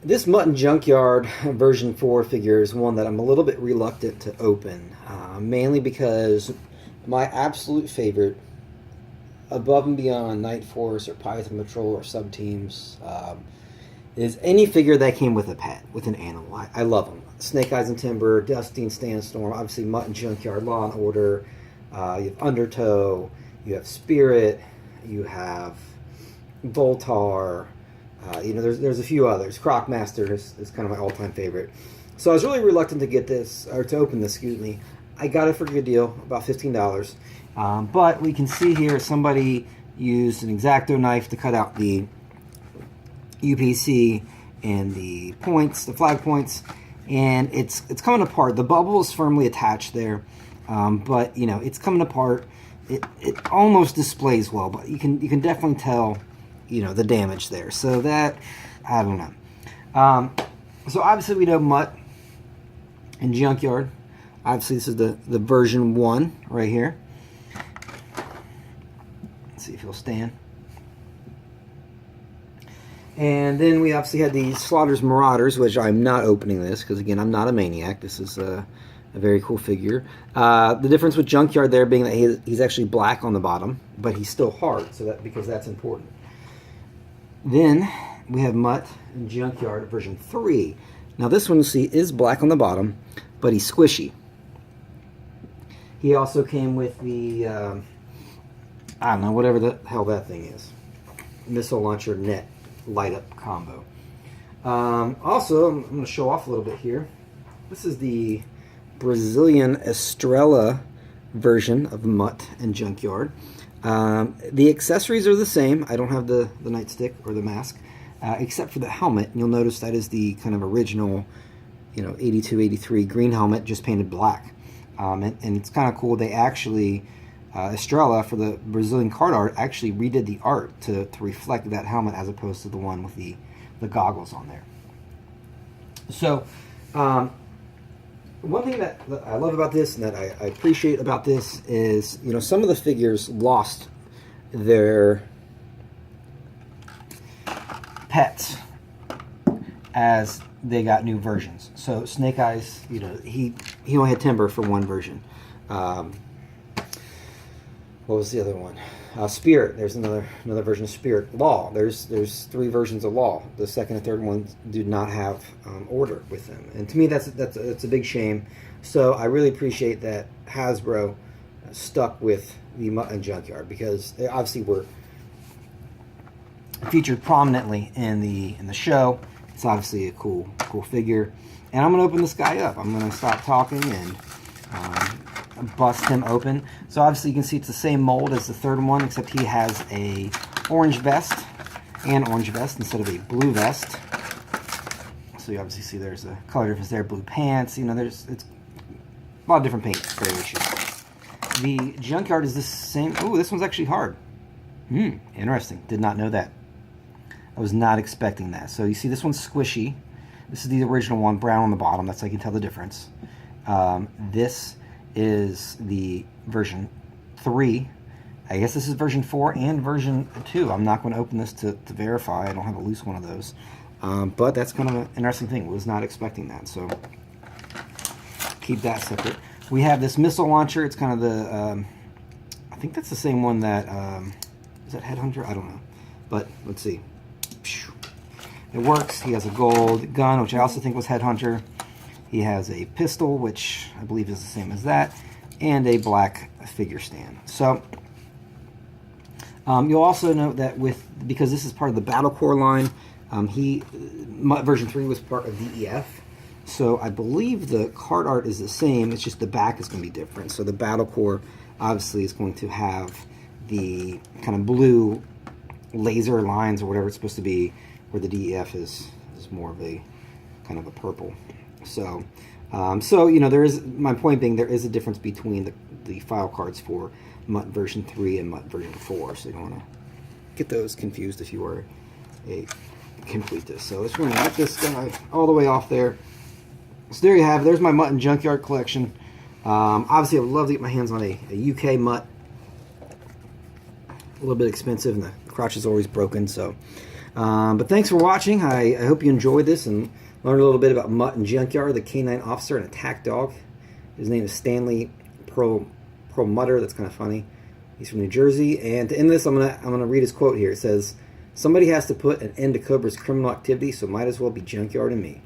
This Mutt and Junkyard version 4 figure is one that I'm a little bit reluctant to open, mainly because my absolute favorite, above and beyond Night Force or Python Patrol or sub teams, is any figure that came with a pet, with an animal. I love them. Snake Eyes and Timber, Dusty and Sandstorm, obviously Mutt and Junkyard, Law and Order, you have Undertow, you have Spirit, you have Voltar, there's a few others. Crocmaster is kind of my all-time favorite. So I was really reluctant to get this, or to open this, excuse me. I got it for a good deal, about $15. But we can see here somebody used an X-Acto knife to cut out the UPC and the points, the flag points, and it's coming apart. The bubble is firmly attached there, but it's coming apart. It almost displays well, but you can definitely tell the damage there. So that, I don't know. So obviously we know Mutt and Junkyard. Obviously this is the version 1 right here. Let's see if he'll stand. And then we obviously had the Slaughter's Marauders, which I'm not opening this because, again, I'm not a maniac. This is a very cool figure. The difference with Junkyard there being that he's actually black on the bottom, but he's still hard, so because that's important. Then we have Mutt and Junkyard version 3. Now this one, you see, is black on the bottom, but he's squishy. He also came with the, I don't know, whatever the hell that thing is. Missile launcher net light up combo. Also, I'm going to show off a little bit here. This is the Brazilian Estrella version of Mutt and Junkyard. The accessories are the same. I don't have the nightstick or the mask, except for the helmet. And you'll notice that is the kind of original, 82, 83 green helmet, just painted black. And it's kind of cool. They actually, Estrella, for the Brazilian card art, actually redid the art to reflect that helmet as opposed to the one with the goggles on there. So, one thing that I love about this and that I appreciate about this is, some of the figures lost their pets as they got new versions. So Snake Eyes, he only had Timber for one version. What was the other one? Spirit. There's another version of Spirit. Law. There's 3 versions of Law. The second and third ones do not have order with them, and to me that's a big shame. So I really appreciate that Hasbro stuck with the Mutt and Junkyard, because they obviously were featured prominently in the show. It's obviously a cool figure, and I'm gonna open this guy up. I'm gonna stop talking and bust him open. So obviously you can see it's the same mold as the third one, except he has a orange vest instead of a blue vest. So you obviously see there's a color difference there, blue pants. It's a lot of different paint variations. The Junkyard is the same. Oh, this one's actually hard. Interesting. Did not know that. I was not expecting that. So you see this one's squishy. This is the original one, brown on the bottom. That's how you can tell the difference. This is the version 3. I guess this is version 4 and version 2. I'm not going to open this to verify. I don't have a loose one of those. But that's kind of an interesting thing. Was not expecting that. So keep that separate. We have this missile launcher. It's kind of the, I think that's the same one that, is that Headhunter? I don't know. But let's see. It works. He has a gold gun, which I also think was Headhunter. He has a pistol, which I believe is the same as that, and a black figure stand. So you'll also note that because this is part of the Battle Core line, version 3 was part of DEF. So I believe the card art is the same. It's just the back is going to be different. So the Battle Core obviously is going to have the kind of blue laser lines or whatever it's supposed to be, where the DEF is more of a kind of a purple. So, there is, my point being, there is a difference between the file cards for Mutt version 3 and Mutt version 4. So you don't want to get those confused if you are a completist. So let's go and get this guy all the way off there. So there you have it. There's my Mutt and Junkyard collection. Obviously, I would love to get my hands on a UK Mutt. A little bit expensive, and the crotch is always broken. So But thanks for watching. I hope you enjoyed this and learned a little bit about Mutt and Junkyard, the canine officer and attack dog. His name is Stanley Perlmutter. That's kind of funny. He's from New Jersey. And to end this, I'm gonna read his quote here. It says, "Somebody has to put an end to Cobra's criminal activity, so might as well be Junkyard and me."